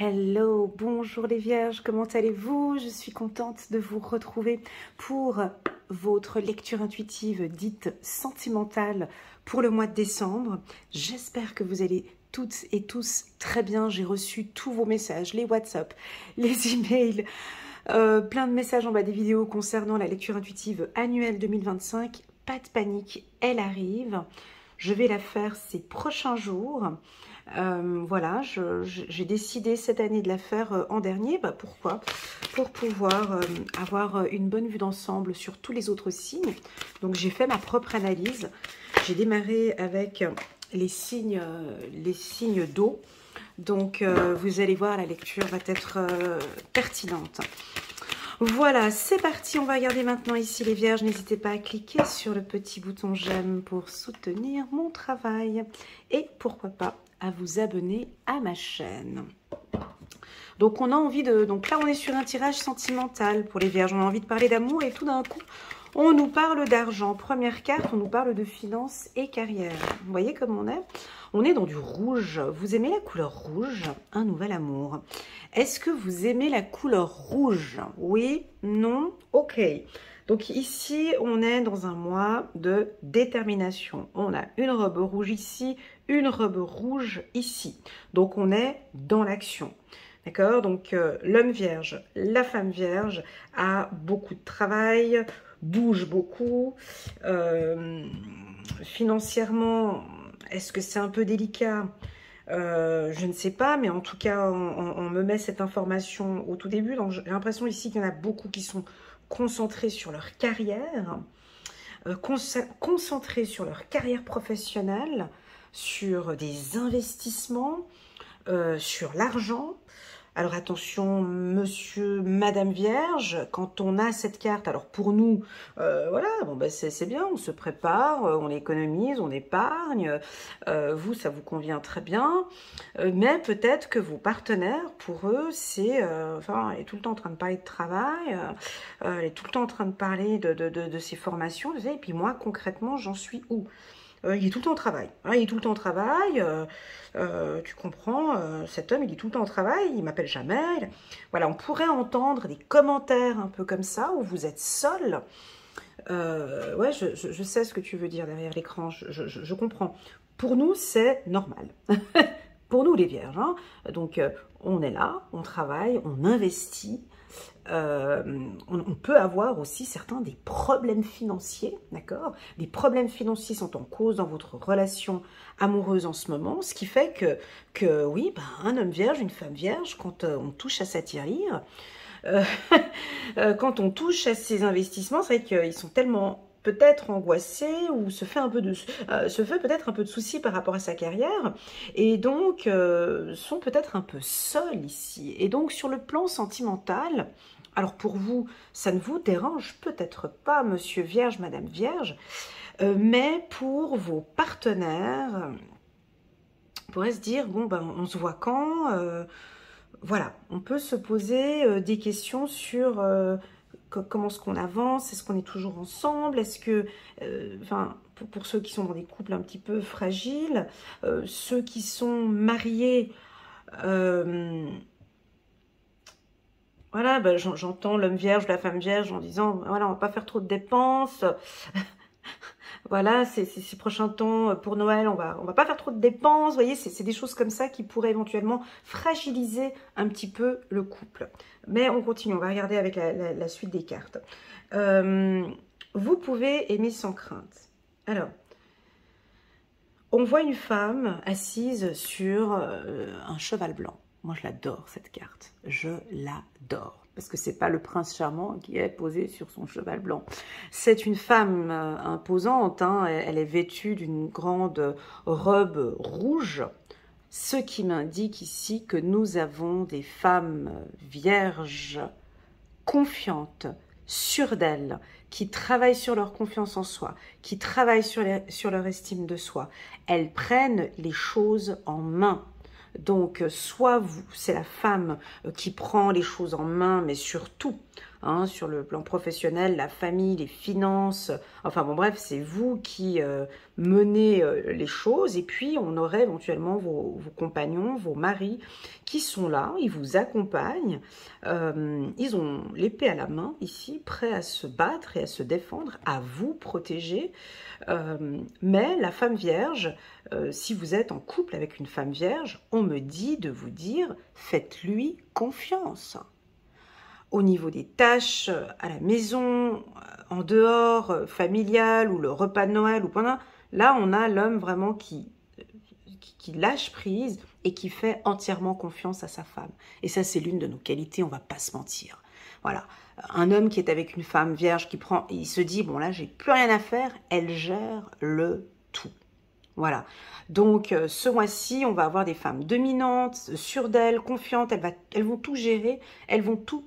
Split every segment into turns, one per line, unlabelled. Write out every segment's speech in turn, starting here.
Hello, bonjour les vierges, comment allez-vous? Je suis contente de vous retrouver pour votre lecture intuitive dite sentimentale pour le mois de décembre. J'espère que vous allez toutes et tous très bien. J'ai reçu tous vos messages, les WhatsApp, les emails, plein de messages en bas des vidéos concernant la lecture intuitive annuelle 2025. Pas de panique, elle arrive. Je vais la faire ces prochains jours. Voilà, j'ai décidé cette année de la faire en dernier. Pourquoi? Pour pouvoir avoir une bonne vue d'ensemble sur tous les autres signes. Donc j'ai fait ma propre analyse. J'ai démarré avec les signes d'eau. Donc vous allez voir, la lecture va être pertinente. Voilà, c'est parti, on va regarder maintenant ici les vierges. N'hésitez pas à cliquer sur le petit bouton j'aime pour soutenir mon travail. Et pourquoi pas à vous abonner à ma chaîne. Donc on a envie de... Donc là on est sur un tirage sentimental pour les vierges. On a envie de parler d'amour et tout d'un coup on nous parle d'argent. Première carte, on nous parle de finances et carrière. Vous voyez comme on est? On est dans du rouge. Vous aimez la couleur rouge? Un nouvel amour. Est-ce que vous aimez la couleur rouge? Oui? Non? Ok. Donc ici, on est dans un mois de détermination. On a une robe rouge ici, une robe rouge ici. Donc on est dans l'action. D'accord? Donc l'homme vierge, la femme vierge a beaucoup de travail, bouge beaucoup. Financièrement, est-ce que c'est un peu délicat? Je ne sais pas, mais en tout cas, on me met cette information au tout début. Donc j'ai l'impression ici qu'il y en a beaucoup qui sont concentrés sur leur carrière, concentrés sur leur carrière professionnelle, sur des investissements, sur l'argent. Alors attention, monsieur, madame vierge, quand on a cette carte, alors pour nous, voilà, bon ben c'est bien, on se prépare, on économise, on épargne, vous, ça vous convient très bien, mais peut-être que vos partenaires, pour eux, c'est, enfin, elle est tout le temps en train de parler de travail, elle est tout le temps en train de parler de ses formations, et puis moi, concrètement, j'en suis où? Il est tout le temps au travail. Voilà, il est tout le temps au travail. Tu comprends, cet homme, il est tout le temps au travail. Il m'appelle jamais. Voilà, on pourrait entendre des commentaires un peu comme ça, où vous êtes seul. Ouais, je sais ce que tu veux dire derrière l'écran. Je comprends. Pour nous, c'est normal. Pour nous, les vierges. Hein. Donc, on est là, on travaille, on investit. On peut avoir aussi certains des problèmes financiers, d'accord? Les problèmes financiers sont en cause dans votre relation amoureuse en ce moment, ce qui fait que oui, ben, un homme vierge, une femme vierge, quand on touche à sa tirelire, quand on touche à ces investissements, c'est vrai qu'ils sont tellement peut-être angoissé ou se fait peut-être un peu de soucis par rapport à sa carrière et donc sont peut-être un peu seuls ici. Et donc sur le plan sentimental, alors pour vous, ça ne vous dérange peut-être pas, monsieur Vierge, madame Vierge, mais pour vos partenaires, on pourrait se dire, bon ben on se voit quand voilà, on peut se poser des questions sur comment est-ce qu'on avance, est-ce qu'on est toujours ensemble, est-ce que, enfin, pour ceux qui sont dans des couples un petit peu fragiles, ceux qui sont mariés, voilà, ben, j'entends l'homme vierge, la femme vierge en disant, voilà, on va pas faire trop de dépenses, voilà, ces prochains temps pour Noël, on va pas faire trop de dépenses. Vous voyez, c'est des choses comme ça qui pourraient éventuellement fragiliser un petit peu le couple. Mais on continue, on va regarder avec la suite des cartes. Vous pouvez aimer sans crainte. Alors, on voit une femme assise sur un cheval blanc. Moi, je l'adore, cette carte. Je l'adore. Parce que c'est pas le prince charmant qui est posé sur son cheval blanc. C'est une femme imposante. Hein. Elle est vêtue d'une grande robe rouge. Ce qui m'indique ici que nous avons des femmes vierges, confiantes, sûres d'elles, qui travaillent sur leur confiance en soi, qui travaillent sur leur estime de soi. Elles prennent les choses en main. Donc, soit vous, c'est la femme qui prend les choses en main, mais surtout, hein, sur le plan professionnel, la famille, les finances, enfin bon bref, c'est vous qui menez les choses. Et puis, on aurait éventuellement vos compagnons, vos maris, qui sont là, ils vous accompagnent, ils ont l'épée à la main ici, prêts à se battre et à se défendre, à vous protéger. Mais la femme vierge, si vous êtes en couple avec une femme vierge, on me dit de vous dire, faites-lui confiance. Au niveau des tâches, à la maison, en dehors, familial, ou le repas de Noël, ou pendant, là on a l'homme vraiment qui lâche prise et qui fait entièrement confiance à sa femme. Et ça, c'est l'une de nos qualités, on va pas se mentir. Voilà, un homme qui est avec une femme vierge, qui prend, il se dit, bon là, j'ai plus rien à faire, elle gère le tout. Voilà, donc ce mois-ci, on va avoir des femmes dominantes, sûres d'elles, confiantes, elles vont tout gérer, elles vont tout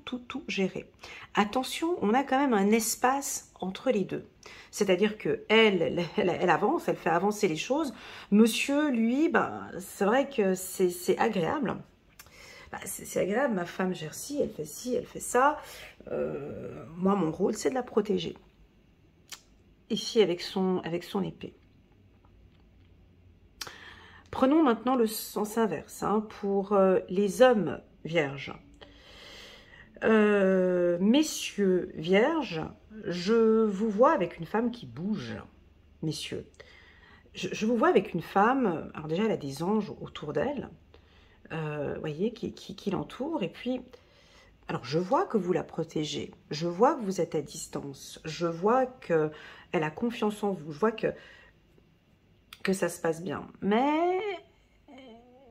gérer. Attention, on a quand même un espace entre les deux. C'est-à-dire que elle avance, elle fait avancer les choses. Monsieur, lui, ben, c'est vrai que c'est agréable. Ben, c'est agréable, ma femme gère ci, elle fait ça. Moi, mon rôle, c'est de la protéger. Ici, avec son épée. Prenons maintenant le sens inverse, hein, pour les hommes vierges. Messieurs vierges, je vous vois avec une femme qui bouge, messieurs. Je vous vois avec une femme, alors déjà elle a des anges autour d'elle, voyez, qui l'entourent, et puis, alors je vois que vous la protégez, je vois que vous êtes à distance, je vois qu'elle a confiance en vous, je vois que ça se passe bien, mais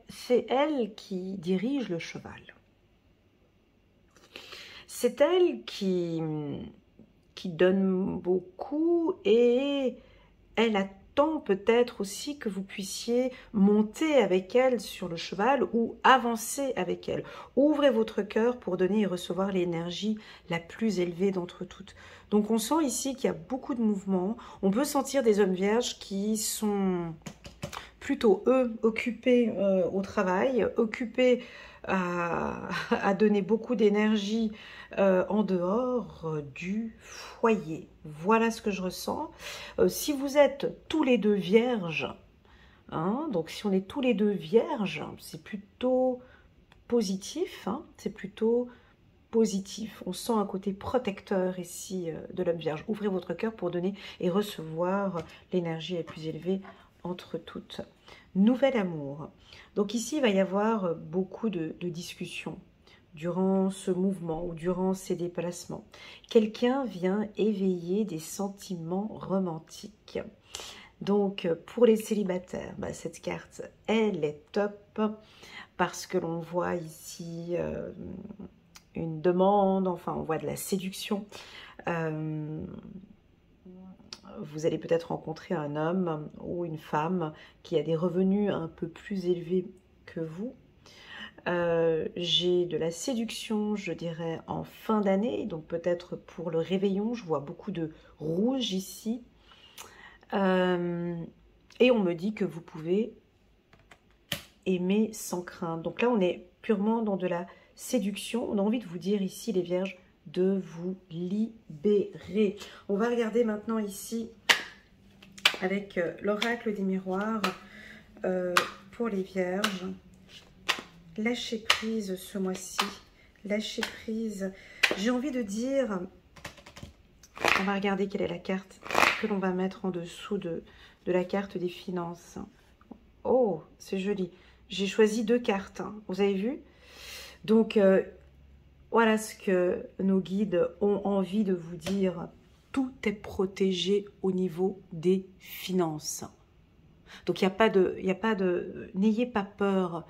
c'est elle qui dirige le cheval. C'est elle qui donne beaucoup et elle attend peut-être aussi que vous puissiez monter avec elle sur le cheval ou avancer avec elle. Ouvrez votre cœur pour donner et recevoir l'énergie la plus élevée d'entre toutes. Donc on sent ici qu'il y a beaucoup de mouvements. On peut sentir des hommes vierges qui sont plutôt, eux, occupés au travail, occupés à donner beaucoup d'énergie en dehors du foyer. Voilà ce que je ressens. Si vous êtes tous les deux vierges, hein, donc si on est tous les deux vierges, c'est plutôt positif, hein, c'est plutôt positif. On sent un côté protecteur ici de l'homme vierge. Ouvrez votre cœur pour donner et recevoir l'énergie la plus élevée entre toutes. Nouvel amour. Donc ici, il va y avoir beaucoup de discussions durant ce mouvement ou durant ces déplacements. Quelqu'un vient éveiller des sentiments romantiques. Donc, pour les célibataires, bah, cette carte, elle est top parce que l'on voit ici une demande, enfin, on voit de la séduction. Vous allez peut-être rencontrer un homme ou une femme qui a des revenus un peu plus élevés que vous. J'ai de la séduction, je dirais, en fin d'année, donc peut-être pour le réveillon, je vois beaucoup de rouge ici. Et on me dit que vous pouvez aimer sans crainte. Donc là, on est purement dans de la séduction. On a envie de vous dire ici, les vierges, de vous libérer. On va regarder maintenant ici avec l'oracle des miroirs pour les vierges. Lâchez prise ce mois-ci. Lâchez prise. J'ai envie de dire, on va regarder quelle est la carte que l'on va mettre en dessous de la carte des finances. Oh, c'est joli. J'ai choisi 2 cartes, hein. Vous avez vu? Donc, voilà ce que nos guides ont envie de vous dire. Tout est protégé au niveau des finances. Donc, il n'y a pas de, n'ayez pas peur.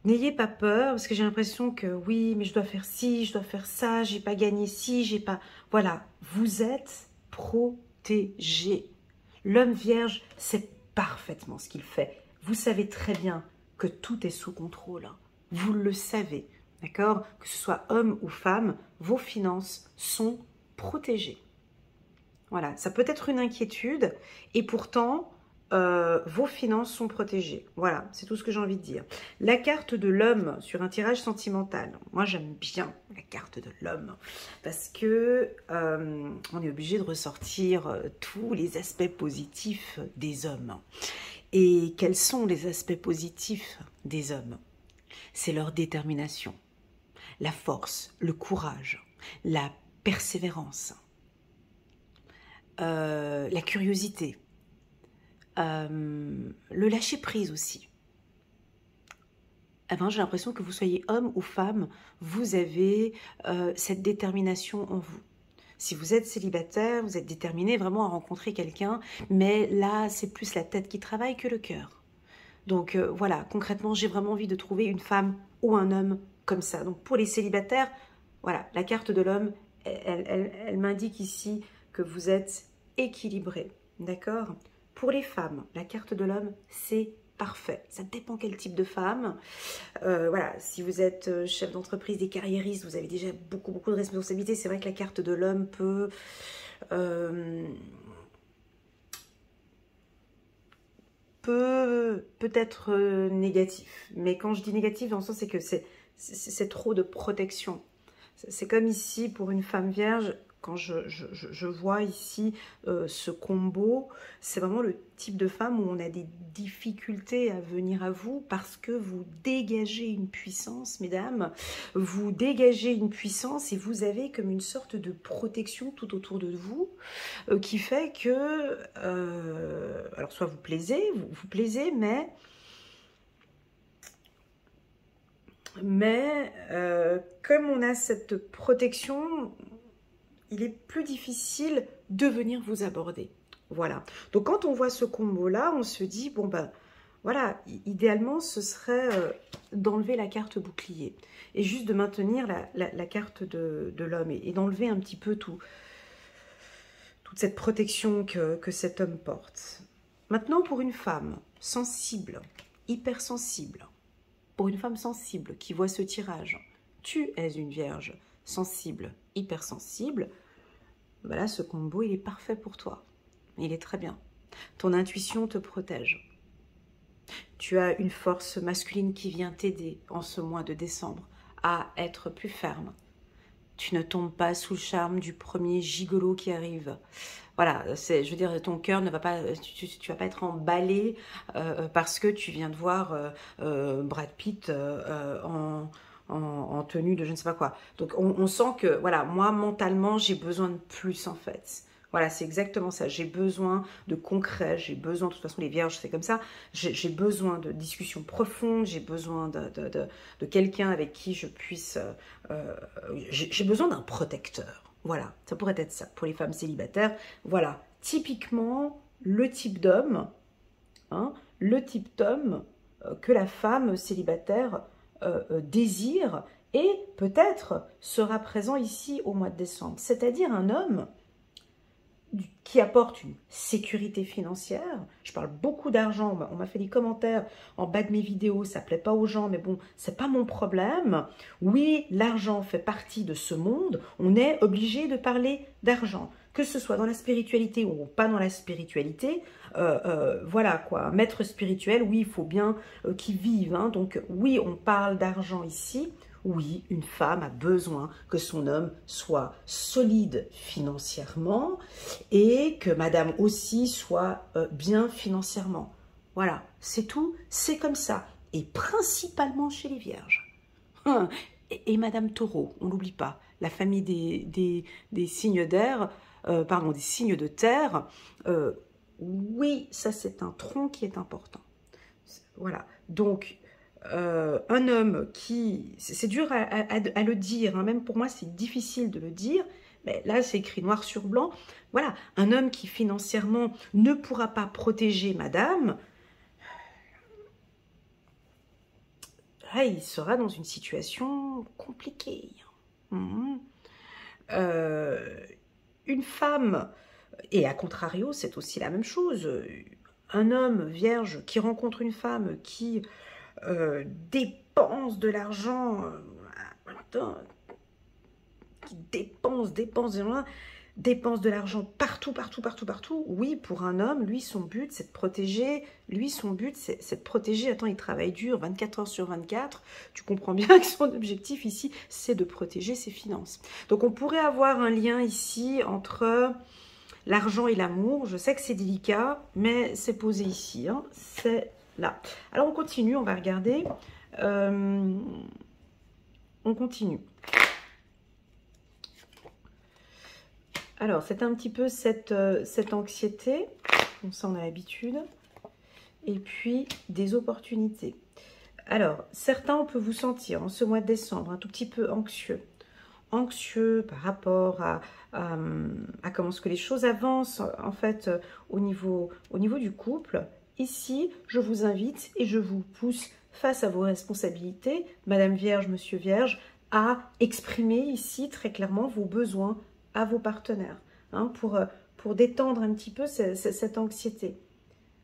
N'ayez pas peur, parce que j'ai l'impression que oui, mais je dois faire ci, je dois faire ça, j'ai pas gagné ci, j'ai pas... Voilà, vous êtes protégé. L'homme vierge sait parfaitement ce qu'il fait. Vous savez très bien que tout est sous contrôle. Vous le savez. D'accord? Que ce soit homme ou femme, vos finances sont protégées. Voilà, ça peut être une inquiétude et pourtant, vos finances sont protégées. Voilà, c'est tout ce que j'ai envie de dire. La carte de l'homme sur un tirage sentimental. Moi, j'aime bien la carte de l'homme parce que on est obligé de ressortir tous les aspects positifs des hommes. Et quels sont les aspects positifs des hommes? c'est leur détermination, la force, le courage, la persévérance, la curiosité, le lâcher-prise aussi. Eh ben, j'ai l'impression que vous soyez homme ou femme, vous avez cette détermination en vous. Si vous êtes célibataire, vous êtes déterminé vraiment à rencontrer quelqu'un, mais là, c'est plus la tête qui travaille que le cœur. Donc voilà, concrètement, j'ai vraiment envie de trouver une femme ou un homme comme ça. Donc pour les célibataires, voilà, la carte de l'homme, elle m'indique ici que vous êtes équilibré, d'accord? Pour les femmes, la carte de l'homme, c'est parfait. Ça dépend quel type de femme. Voilà, si vous êtes chef d'entreprise, des carriéristes, vous avez déjà beaucoup de responsabilités. C'est vrai que la carte de l'homme peut... peut-être négatif. Mais quand je dis négatif, dans le sens, c'est que c'est trop de protection. C'est comme ici, pour une femme vierge, quand je vois ici ce combo, c'est vraiment le type de femme où on a des difficultés à venir à vous parce que vous dégagez une puissance, mesdames. Vous dégagez une puissance et vous avez comme une sorte de protection tout autour de vous qui fait que, alors soit vous plaisez, mais comme on a cette protection, il est plus difficile de venir vous aborder. Voilà. Donc quand on voit ce combo-là, on se dit, bon ben, voilà, idéalement, ce serait d'enlever la carte bouclier et juste de maintenir la carte de l'homme et d'enlever un petit peu toute cette protection que cet homme porte. Maintenant, pour une femme sensible, hypersensible, pour une femme sensible qui voit ce tirage, tu es une vierge sensible, hypersensible, ben là, ce combo, il est parfait pour toi. Il est très bien. Ton intuition te protège. Tu as une force masculine qui vient t'aider en ce mois de décembre à être plus ferme. Tu ne tombes pas sous le charme du premier gigolo qui arrive. Voilà, je veux dire, ton cœur ne va pas, tu vas pas être emballé parce que tu viens de voir Brad Pitt en tenue de je ne sais pas quoi. Donc on sent que, voilà, moi mentalement j'ai besoin de plus en fait. Voilà, c'est exactement ça. J'ai besoin de concret, j'ai besoin, de toute façon les vierges c'est comme ça, j'ai besoin de discussions profondes, j'ai besoin de quelqu'un avec qui je puisse... j'ai besoin d'un protecteur. Voilà, ça pourrait être ça pour les femmes célibataires. Voilà, typiquement le type d'homme, hein, le type d'homme que la femme célibataire désire et peut-être sera présent ici au mois de décembre. C'est-à-dire un homme qui apporte une sécurité financière. Je parle beaucoup d'argent, on m'a fait des commentaires en bas de mes vidéos, ça plaît pas aux gens, mais bon, c'est pas mon problème. Oui, l'argent fait partie de ce monde, on est obligé de parler d'argent, que ce soit dans la spiritualité ou pas dans la spiritualité. Voilà quoi, un maître spirituel, oui, il faut bien qu'il vive, hein. Donc oui, on parle d'argent ici. Oui, une femme a besoin que son homme soit solide financièrement et que madame aussi soit bien financièrement. Voilà, c'est tout, c'est comme ça. Et principalement chez les vierges. Et madame Taureau, on n'oublie pas, la famille des signes d'air, pardon, des signes de terre. Oui, ça c'est un tronc qui est important. Voilà, donc... un homme qui, c'est dur à le dire, hein, même pour moi c'est difficile de le dire, mais là c'est écrit noir sur blanc, voilà, un homme qui financièrement ne pourra pas protéger madame, là, il sera dans une situation compliquée. Une femme, et à contrario c'est aussi la même chose, un homme vierge qui rencontre une femme qui dépense de l'argent, qui dépense de l'argent partout, oui, pour un homme, lui, son but, c'est de protéger, attends, il travaille dur, 24 heures sur 24, tu comprends bien que son objectif ici, c'est de protéger ses finances. Donc, on pourrait avoir un lien ici entre l'argent et l'amour, je sais que c'est délicat, mais c'est posé ici, hein, c'est là. Alors on continue, on va regarder On continue. Alors, c'est un petit peu cette anxiété. Bon, ça, on a l'habitude. Et puis, des opportunités. Alors, certains, on peut vous sentir en ce mois de décembre un tout petit peu anxieux. Anxieux par rapport à comment est-ce que les choses avancent, en fait, au niveau du couple. Ici, je vous invite et je vous pousse face à vos responsabilités, Madame Vierge, Monsieur Vierge, à exprimer ici très clairement vos besoins à vos partenaires, hein, pour détendre un petit peu cette anxiété.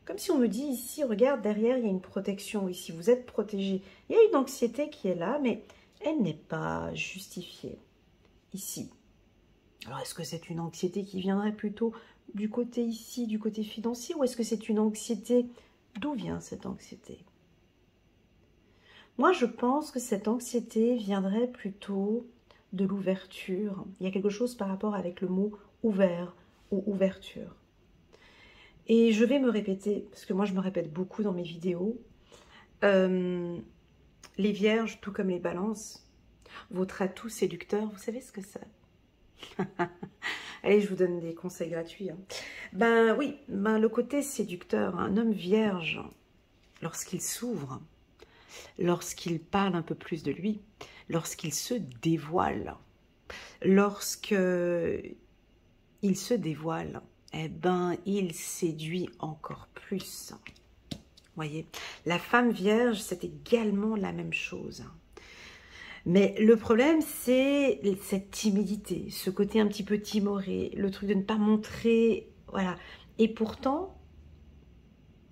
Comme si on me dit ici, regarde, derrière, il y a une protection ici, vous êtes protégé. Il y a une anxiété qui est là, mais elle n'est pas justifiée ici. Alors, est-ce que c'est une anxiété qui viendrait plutôt du côté ici, du côté financier, ou est-ce que c'est une anxiété? D'où vient cette anxiété? Moi, je pense que cette anxiété viendrait plutôt de l'ouverture. Il y a quelque chose par rapport avec le mot ouvert ou ouverture. Et je vais me répéter, parce que moi je me répète beaucoup dans mes vidéos, les vierges, tout comme les balances, votre atout séducteur, vous savez ce que c'est? Allez, je vous donne des conseils gratuits. Hein. Ben oui, le côté séducteur, un homme vierge, lorsqu'il s'ouvre, lorsqu'il parle un peu plus de lui, lorsqu'il se dévoile, lorsqu'il se dévoile, eh ben, il séduit encore plus. Voyez, la femme vierge, c'est également la même chose. Mais le problème, c'est cette timidité, ce côté un petit peu timoré, le truc de ne pas montrer, voilà. Et pourtant,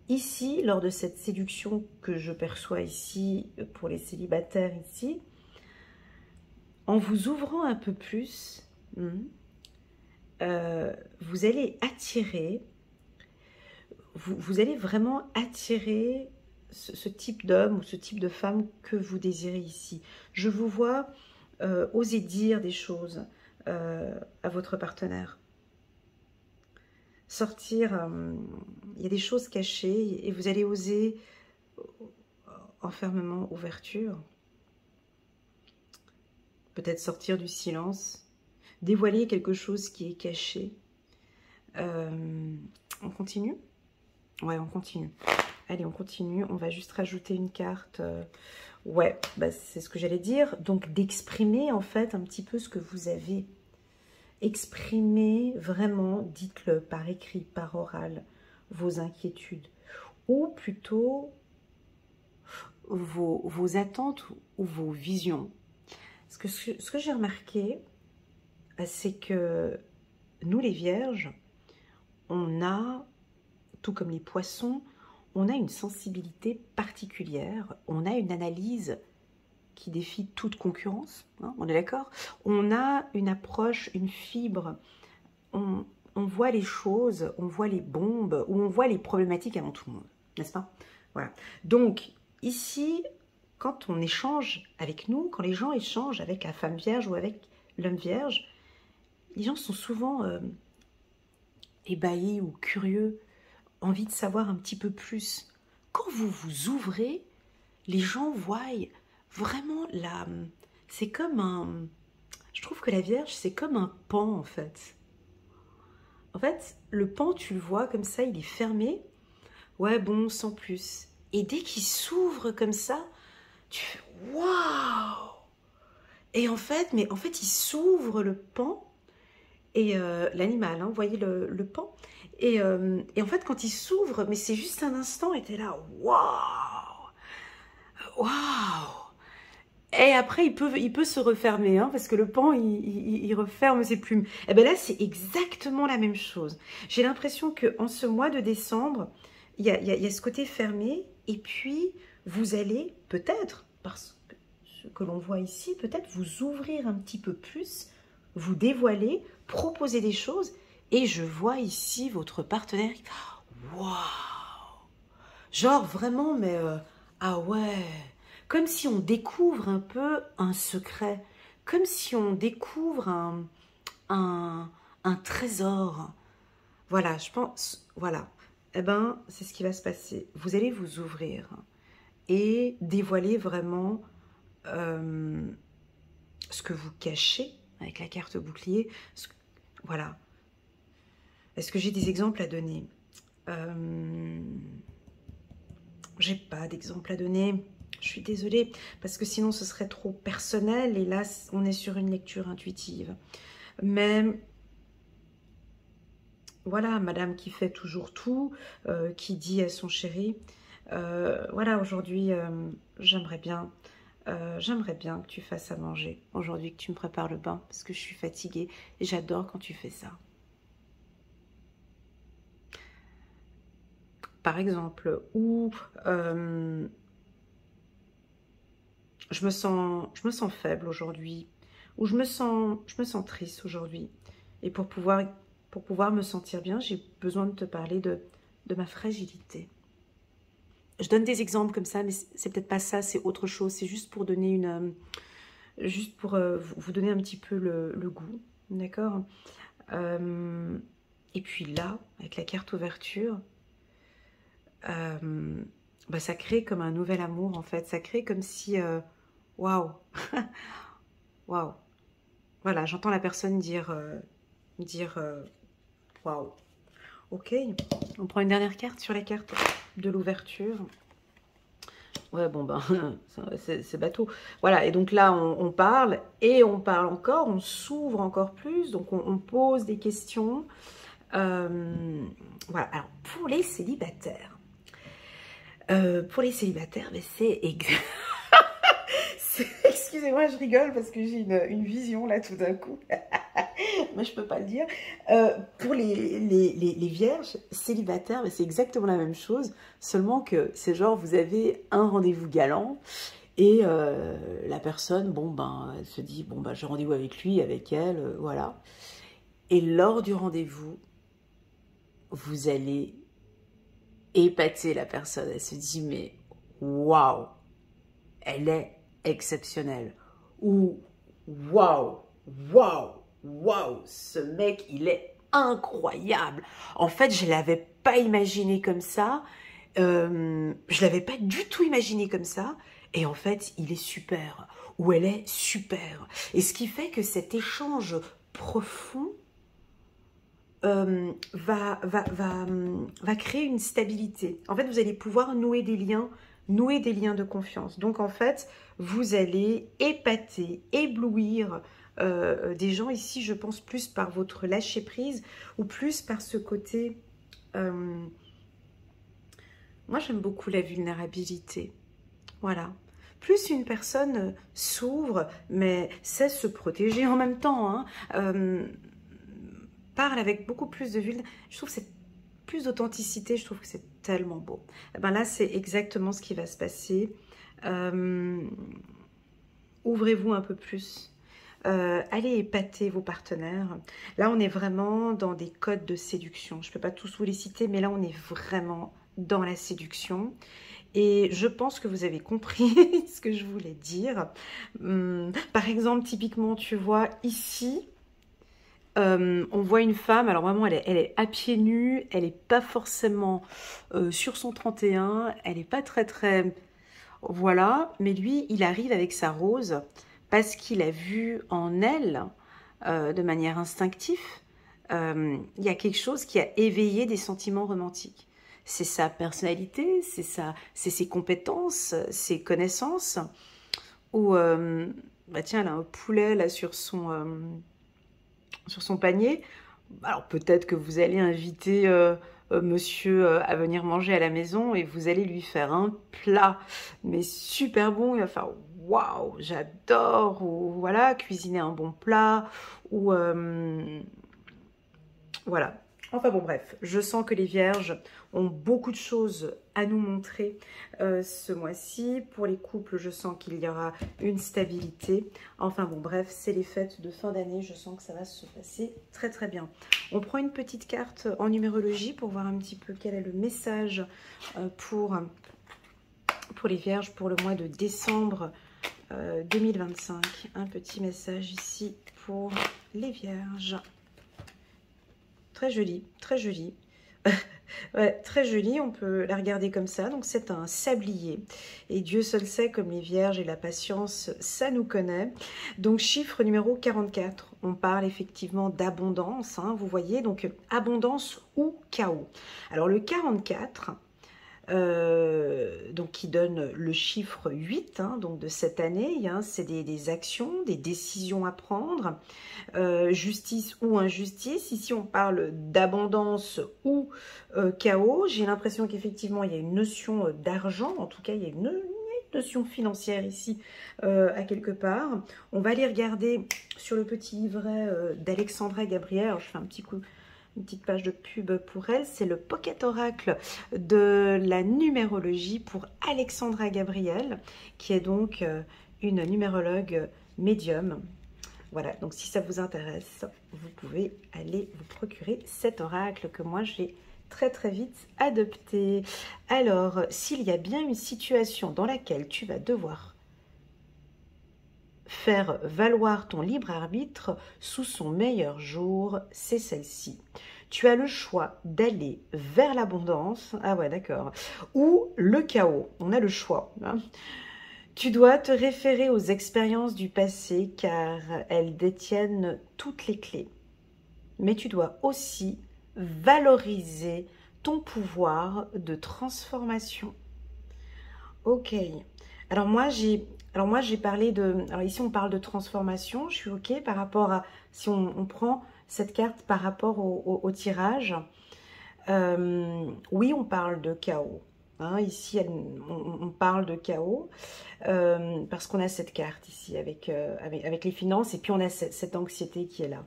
ici, lors de cette séduction que je perçois ici, pour les célibataires ici, en vous ouvrant un peu plus, vous allez attirer, vous allez vraiment attirer ce type d'homme ou ce type de femme que vous désirez ici. Je vous vois oser dire des choses à votre partenaire. Sortir, il y a des choses cachées et vous allez oser enfermement, ouverture. Peut-être sortir du silence, dévoiler quelque chose qui est caché. On continue? Ouais, on continue. Allez, on continue. On va juste rajouter une carte. Ouais, bah, c'est ce que j'allais dire. Donc, d'exprimer, en fait, un petit peu ce que vous avez. Exprimez vraiment, dites-le par écrit, par oral, vos inquiétudes. Ou plutôt, vos attentes ou vos visions. Parce que ce que j'ai remarqué, c'est que nous, les vierges, on a, tout comme les poissons, on a une sensibilité particulière, on a une analyse qui défie toute concurrence, hein, on est d'accord? On a une approche, une fibre, on voit les choses, on voit les bombes, ou on voit les problématiques avant tout le monde, n'est-ce pas? Voilà. Donc, ici, quand on échange avec nous, quand les gens échangent avec la femme vierge ou avec l'homme vierge, les gens sont souvent ébahis ou curieux, envie de savoir un petit peu plus. Quand vous vous ouvrez, les gens voient vraiment la... C'est comme un... Je trouve que la Vierge, c'est comme un pan, en fait. En fait, le pan, tu le vois comme ça, il est fermé. Ouais, bon, sans plus. Et dès qu'il s'ouvre comme ça, tu fais « Waouh !» Et en fait, il s'ouvre le pan, et l'animal, hein, vous voyez le pan. Et en fait, quand il s'ouvre, mais c'est juste un instant, et t'es là « Waouh ! Waouh !» Et après, il peut se refermer, hein, parce que le pan, il referme ses plumes. Et bien là, c'est exactement la même chose. J'ai l'impression qu'en ce mois de décembre, il y a ce côté fermé, et puis vous allez peut-être, parce que ce que l'on voit ici, peut-être vous ouvrir un petit peu plus, vous dévoiler, proposer des choses, et je vois ici votre partenaire. Waouh! Genre vraiment, mais ah ouais! Comme si on découvre un peu un secret, comme si on découvre un trésor. Voilà, je pense, voilà. Eh ben, c'est ce qui va se passer. Vous allez vous ouvrir. et dévoiler vraiment ce que vous cachez avec la carte bouclier. Voilà. Est-ce que j'ai des exemples à donner? J'ai pas d'exemple à donner. Je suis désolée, parce que sinon ce serait trop personnel, et là on est sur une lecture intuitive. Mais voilà, madame qui fait toujours tout, qui dit à son chéri, voilà, aujourd'hui j'aimerais bien que tu fasses à manger, aujourd'hui que tu me prépares le bain, parce que je suis fatiguée, et j'adore quand tu fais ça. Par exemple, ou je me sens faible aujourd'hui, ou je me sens triste aujourd'hui. Et pour pouvoir me sentir bien, j'ai besoin de te parler de ma fragilité. Je donne des exemples comme ça, mais c'est peut-être pas ça, c'est autre chose. C'est juste pour donner vous donner un petit peu le goût, d'accord? Et puis là, avec la carte ouverture, bah, ça crée comme un nouvel amour en fait. Ça crée comme si, waouh, waouh. Voilà, j'entends la personne dire waouh. Ok, on prend une dernière carte sur la carte de l'ouverture. Ouais, bon ben, c'est bateau. Voilà, et donc là, on parle, et on parle encore, on s'ouvre encore plus, donc on pose des questions. Voilà, alors pour les célibataires, ben, c'est excusez-moi, je rigole parce que j'ai une vision là tout d'un coup. Mais je peux pas le dire. Pour les vierges célibataires, ben, c'est exactement la même chose, seulement que c'est genre vous avez un rendez-vous galant et la personne, bon ben, elle se dit, bon ben, j'ai rendez-vous avec lui, avec elle, voilà. Et lors du rendez-vous, vous allez épater la personne. Elle se dit, mais waouh, elle est exceptionnelle. Ou waouh, waouh, waouh, ce mec, il est incroyable. En fait, je ne l'avais pas imaginé comme ça. Je ne l'avais pas du tout imaginé comme ça. Et en fait, il est super. Ou elle est super. Et ce qui fait que cet échange profond va créer une stabilité. En fait, vous allez pouvoir nouer des liens de confiance. Donc, en fait, vous allez épater, éblouir des gens ici, je pense, plus par votre lâcher-prise ou plus par ce côté... moi, j'aime beaucoup la vulnérabilité. Voilà. Plus une personne s'ouvre, mais sait se protéger en même temps, hein, parle avec beaucoup plus de vulnérabilité. Je trouve que c'est plus d'authenticité, je trouve que c'est tellement beau. Et ben là, c'est exactement ce qui va se passer. Ouvrez-vous un peu plus. Allez épater vos partenaires. Là, on est vraiment dans des codes de séduction. Je ne peux pas tous vous les citer, mais là, on est vraiment dans la séduction. Et je pense que vous avez compris ce que je voulais dire. Par exemple, typiquement, tu vois ici, on voit une femme, alors vraiment elle est à pieds nus, elle n'est pas forcément sur son 31, elle n'est pas très... Voilà, mais lui, il arrive avec sa rose parce qu'il a vu en elle, de manière instinctive, il y a quelque chose qui a éveillé des sentiments romantiques. C'est sa personnalité, c'est ses compétences, ses connaissances. Ou, bah tiens, elle a un poulet là sur son panier. Alors peut-être que vous allez inviter monsieur à venir manger à la maison et vous allez lui faire un plat, mais super bon. Il va faire waouh, j'adore. Ou voilà, cuisiner un bon plat. Ou voilà. Enfin bon, bref, je sens que les vierges ont beaucoup de choses à nous montrer ce mois-ci. Pour les couples, je sens qu'il y aura une stabilité. Enfin bon, bref, c'est les fêtes de fin d'année. Je sens que ça va se passer très très bien. On prend une petite carte en numérologie pour voir un petit peu quel est le message pour les vierges pour le mois de décembre 2025. Un petit message ici pour les vierges. Très joli, très joli. Ouais, très jolie, on peut la regarder comme ça. Donc c'est un sablier. Et Dieu seul sait, comme les vierges et la patience, ça nous connaît. Donc chiffre numéro 44. On parle effectivement d'abondance, hein, vous voyez. Donc abondance ou chaos. Alors le 44... donc qui donne le chiffre 8, hein, donc de cette année, hein, c'est des actions, des décisions à prendre, justice ou injustice. Ici on parle d'abondance ou chaos. J'ai l'impression qu'effectivement il y a une notion d'argent, en tout cas il y a une notion financière ici à quelque part. On va aller regarder sur le petit livret d'Alexandra Gabriel. Alors, je fais un petit coup, une petite page de pub pour elle, c'est le Pocket Oracle de la numérologie pour Alexandra Gabriel, qui est donc une numérologue médium. Voilà, donc si ça vous intéresse, vous pouvez aller vous procurer cet oracle que moi j'ai très très vite adopté. Alors, s'il y a bien une situation dans laquelle tu vas devoir faire valoir ton libre arbitre sous son meilleur jour, c'est celle-ci. Tu as le choix d'aller vers l'abondance, ah ouais d'accord, ou le chaos, on a le choix. Hein. Tu dois te référer aux expériences du passé car elles détiennent toutes les clés. Mais tu dois aussi valoriser ton pouvoir de transformation. Ok. Alors moi j'ai parlé de... Alors ici on parle de transformation, je suis ok par rapport à... Si on prend cette carte par rapport au tirage, oui on parle de chaos. Hein, ici on parle de chaos parce qu'on a cette carte ici avec les finances et puis on a cette anxiété qui est là.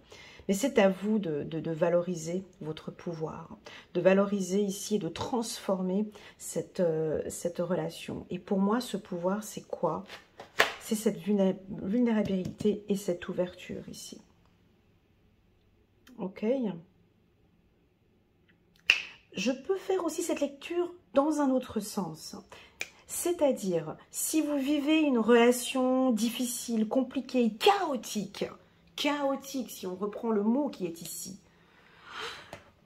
Mais c'est à vous de valoriser votre pouvoir, de valoriser ici et de transformer cette relation. Et pour moi, ce pouvoir, c'est quoi? C'est cette vulnérabilité et cette ouverture ici. Ok. Je peux faire aussi cette lecture dans un autre sens. C'est-à-dire, si vous vivez une relation difficile, compliquée, chaotique, si on reprend le mot qui est ici,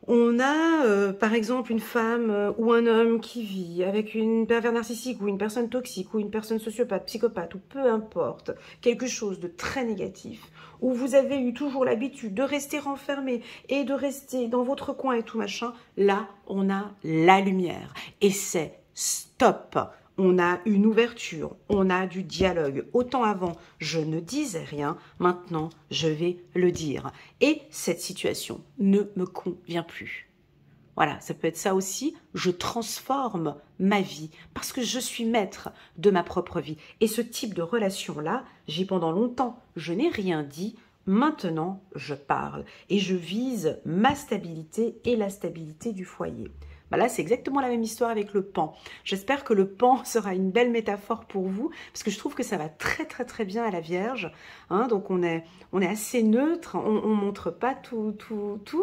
on a par exemple une femme ou un homme qui vit avec une pervers narcissique ou une personne toxique ou une personne sociopathe, psychopathe ou peu importe, quelque chose de très négatif, où vous avez eu toujours l'habitude de rester renfermé et de rester dans votre coin et tout machin, là on a la lumière et c'est stop. On a une ouverture, on a du dialogue. Autant avant, je ne disais rien, maintenant, je vais le dire. Et cette situation ne me convient plus. Voilà, ça peut être ça aussi. Je transforme ma vie parce que je suis maître de ma propre vie. Et ce type de relation-là, j'ai pendant longtemps, je n'ai rien dit. Maintenant, je parle et je vise ma stabilité et la stabilité du foyer. Bah là, c'est exactement la même histoire avec le pan. J'espère que le pan sera une belle métaphore pour vous, parce que je trouve que ça va très très très bien à la Vierge. Hein, donc on est assez neutre, on montre pas tout,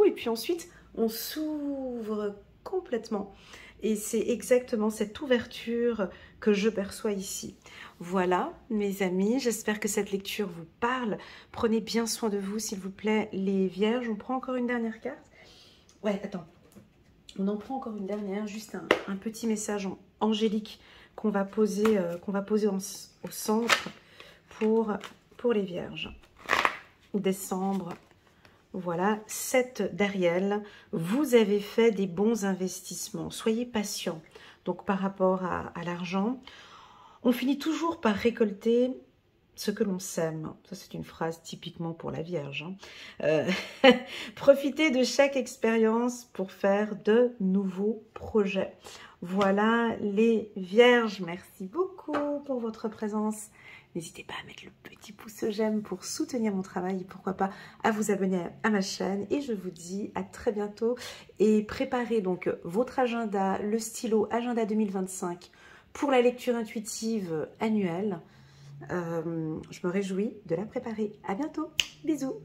et puis ensuite on s'ouvre complètement. Et c'est exactement cette ouverture que je perçois ici. Voilà, mes amis, j'espère que cette lecture vous parle. Prenez bien soin de vous, s'il vous plaît, les Vierges. On prend encore une dernière carte. Ouais, attends. On en prend encore une dernière, juste un petit message angélique qu'on va poser, au centre pour les Vierges. Décembre, voilà, 7 d'Ariel. Vous avez fait des bons investissements. Soyez patient. Donc, par rapport à l'argent, on finit toujours par récolter ce que l'on sème. Ça, c'est une phrase typiquement pour la Vierge. Hein. Profitez de chaque expérience pour faire de nouveaux projets. Voilà les Vierges. Merci beaucoup pour votre présence. N'hésitez pas à mettre le petit pouce j'aime pour soutenir mon travail et pourquoi pas à vous abonner à ma chaîne. Et je vous dis à très bientôt. Et préparez donc votre agenda, le stylo Agenda 2025 pour la lecture intuitive annuelle. Je me réjouis de la préparer. À bientôt. Bisous.